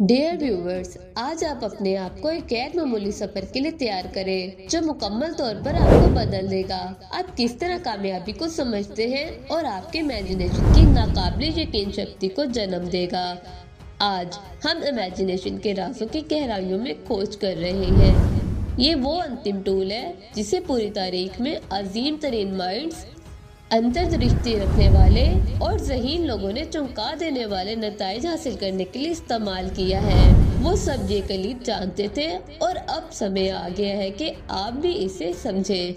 Dear viewers, आज आप अपने आप को एक गैर मामूली सफर के लिए तैयार करें जो मुकम्मल तौर पर आपको बदल देगा। आप किस तरह कामयाबी को समझते हैं और आपके इमेजिनेशन की नाकाबिले यकीन शक्ति को जन्म देगा। आज हम इमेजिनेशन के राजों की गहराइयों में खोज कर रहे हैं। ये वो अंतिम टूल है जिसे पूरी तारीख में अजीम तरीन माइंड्स, अंतर्दृष्टि रखने वाले और ज़हीन लोगों ने चौंका देने वाले नताइज हासिल करने के लिए इस्तेमाल किया है। वो सब ये कलीद जानते थे और अब समय आ गया है कि आप भी इसे समझें।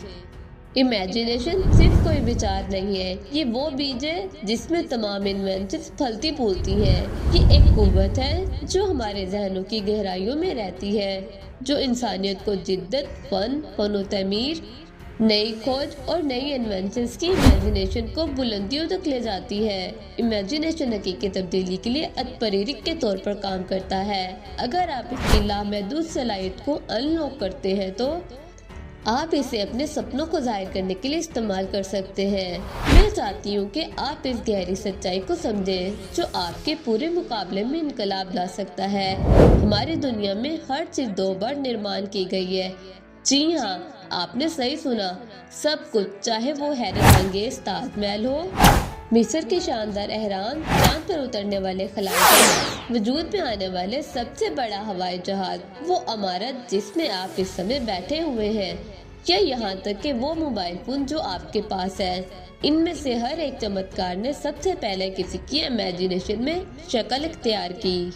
इमेजिनेशन सिर्फ कोई विचार नहीं है, ये वो बीज है जिसमें तमाम इन्वेंशंस फलती फूलती हैं। ये एक कुव्वत है जो हमारे जहनों की गहराइयों में रहती है, जो इंसानियत को जिद्दत, फन तमीर, नई खोज और नई इन्वेंशंस की इमेजिनेशन को बुलंदियों तक ले जाती है। इमेजिनेशन हकीकी तब्दीली के लिए अतपरीरिक के तौर पर काम करता है। अगर आप इसकी लामहदूद सलाहियत को अनलॉक करते हैं तो आप इसे अपने सपनों को जाहिर करने के लिए इस्तेमाल कर सकते हैं। मैं चाहती हूँ कि आप इस गहरी सच्चाई को समझें जो आपके पूरे मुकाबले में इनकलाब ला सकता है। हमारी दुनिया में हर चीज 2 बार निर्माण की गई है। जी हाँ, आपने सही सुना, सब कुछ, चाहे वो हैरत अंगेज ताजमहल हो, मिस्र के शानदार अहराम, चांद पर उतरने वाले खलाएं, वजूद में आने वाले सबसे बड़ा हवाई जहाज, वो इमारत जिसमें आप इस समय बैठे हुए हैं, या यहाँ तक कि वो मोबाइल फोन जो आपके पास है। इनमें से हर एक चमत्कार ने सबसे पहले किसी की इमेजिनेशन में शक्ल इख्तियार की।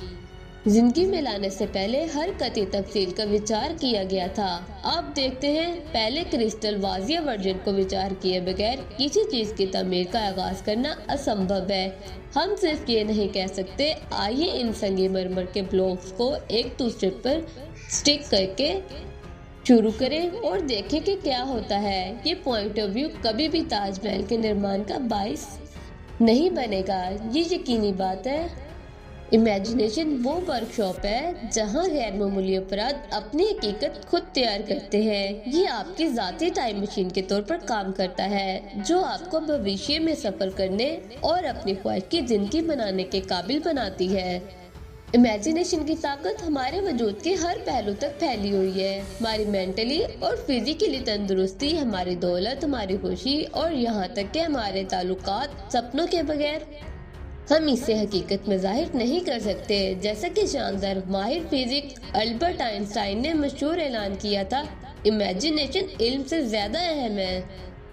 जिंदगी में लाने से पहले हर कतई तफसील का विचार किया गया था। आप देखते हैं, पहले क्रिस्टल वाजिया वर्जन को विचार किए बगैर किसी चीज की तमीर का आगाज करना असंभव है। हम सिर्फ ये नहीं कह सकते, आइए इन संगमरमर के ब्लॉक्स को एक दूसरे पर स्टिक करके शुरू करें और देखें कि क्या होता है। ये पॉइंट ऑफ व्यू कभी भी ताजमहल के निर्माण का बाइस नहीं बनेगा, ये यकीनी बात है। इमेजिनेशन वो वर्कशॉप है जहां गैर मामूली अफराद अपनी हकीकत खुद तैयार करते हैं। ये आपकी जाती टाइम मशीन के तौर पर काम करता है जो आपको भविष्य में सफर करने और अपनी ख्वाहिश की जिंदगी बनाने के काबिल बनाती है। इमेजिनेशन की ताकत हमारे वजूद के हर पहलू तक फैली हुई है। हमारी मेंटली और फिजिकली तंदुरुस्ती, हमारी दौलत, हमारी खुशी और यहाँ तक कि हमारे ताल्लुकात, सपनों के बगैर हम इसे हकीकत में जाहिर नहीं कर सकते। जैसा कि शानदार माहिर फिजिक अल्बर्ट आइंस्टाइन ने मशहूर ऐलान किया था, इमेजिनेशन इल्म से ज्यादा अहम है।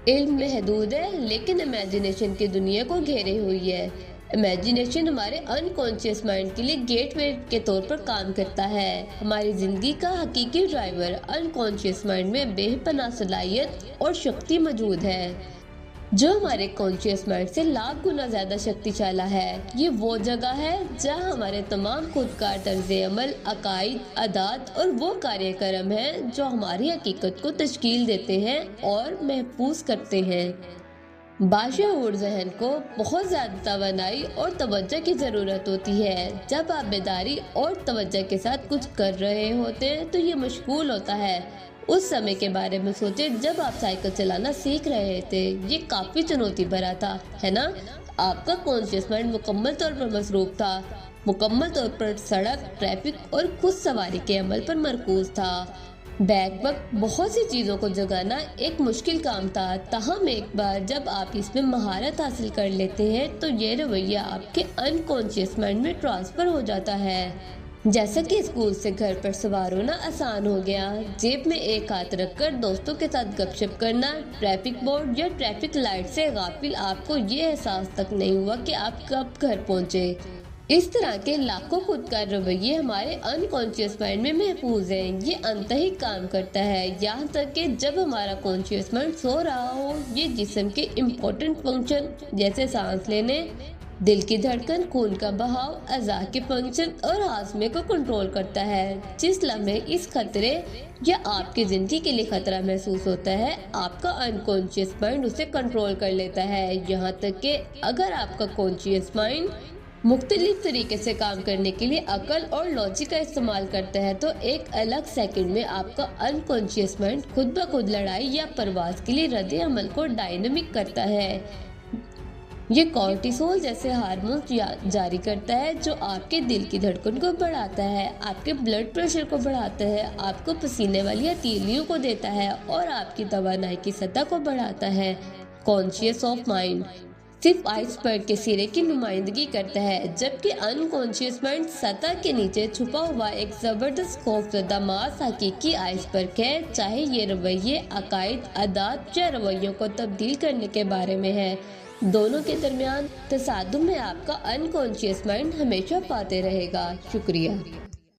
इल्म महदूद है लेकिन इमेजिनेशन की दुनिया को घेरे हुई है। इमेजिनेशन हमारे अनकॉन्शियस माइंड के लिए गेटवे के तौर पर काम करता है। हमारी जिंदगी का हकीकी ड्राइवर अनकॉन्शियस माइंड में बेपनाह सलाहियत और शक्ति मौजूद है जो हमारे कॉन्शियस माइंड से लाख गुना ज्यादा शक्तिशाली है। ये वो जगह है जहाँ हमारे तमाम खुदकार तर्ज़े अमल, अकाइद, आदात और वो कार्यक्रम हैं जो हमारी हकीकत को तश्कील देते हैं और महफूज करते हैं। बाशऊर ज़हन को बहुत ज्यादा तवानाई और तवज्जो की जरूरत होती है। जब आप बेदारी और तवज्जो के साथ कुछ कर रहे होते हैं तो ये मशगूल होता है। उस समय के बारे में सोचें जब आप साइकिल चलाना सीख रहे थे। ये काफी चुनौती भरा था, है ना? आपका कॉन्शियस माइंड मुकम्मल तौर पर मसरूफ था, मुकम्मल तौर पर सड़क, ट्रैफिक और खुद सवारी के अमल पर मरकूज था। बैक वक्त बहुत सी चीजों को जगाना एक मुश्किल काम था, ताहम एक बार जब आप इसमें महारत हासिल कर लेते हैं तो ये रवैया आपके अनकॉन्शियस माइंड में ट्रांसफर हो जाता है। जैसा कि स्कूल से घर पर सवार होना आसान हो गया, जेब में एक हाथ रखकर दोस्तों के साथ गपशप करना, ट्रैफिक बोर्ड या ट्रैफिक लाइट से गाफिल आपको ये एहसास तक नहीं हुआ कि आप कब घर पहुंचे। इस तरह के लाखों खुदकार रवैये हमारे अनकॉन्शियस माइंड में महफूज हैं। ये अंतही काम करता है यहाँ तक कि जब हमारा कॉन्शियस माइंड सो रहा हो, ये जिस्म के इम्पोर्टेंट फंक्शन जैसे सांस लेने, दिल की धड़कन, खून का बहाव, अज़ा के फंक्शन और हाजमे को कंट्रोल करता है। जिस लम्हे इस खतरे या आपकी जिंदगी के लिए खतरा महसूस होता है, आपका अनकॉन्शियस माइंड उसे कंट्रोल कर लेता है। यहाँ तक कि अगर आपका कॉन्शियस माइंड मुख्तलिफ तरीके से काम करने के लिए अकल और लॉजिक का इस्तेमाल करता है तो एक अलग सेकंड में आपका अनकॉन्शियस माइंड खुद ब खुद लड़ाई या परवाज के लिए रद्द अमल को डायनामिक करता है। ये कॉर्टिसोल जैसे हार्मोन जारी करता है जो आपके दिल की धड़कन को बढ़ाता है, आपके ब्लड प्रेशर को बढ़ाता है, आपको पसीने वाली हथेलियों को देता है और आपकी तवानाई की सतह को बढ़ाता है। कॉन्शियस ऑफ माइंड सिर्फ आइसबर्ग के सिरे की नुमाइंदगी करता है, जबकि अनकॉन्शियस माइंड सतह के नीचे छुपा हुआ एक जबरदस्त खौफजदा मास हकीकी आइसबर्ग है, चाहे ये रवैये, अकायद, आदत या रवैयों को तब्दील करने के बारे में है। दोनों के दरमियान तसादुम में आपका अनकॉन्शियस माइंड हमेशा पाते रहेगा। शुक्रिया।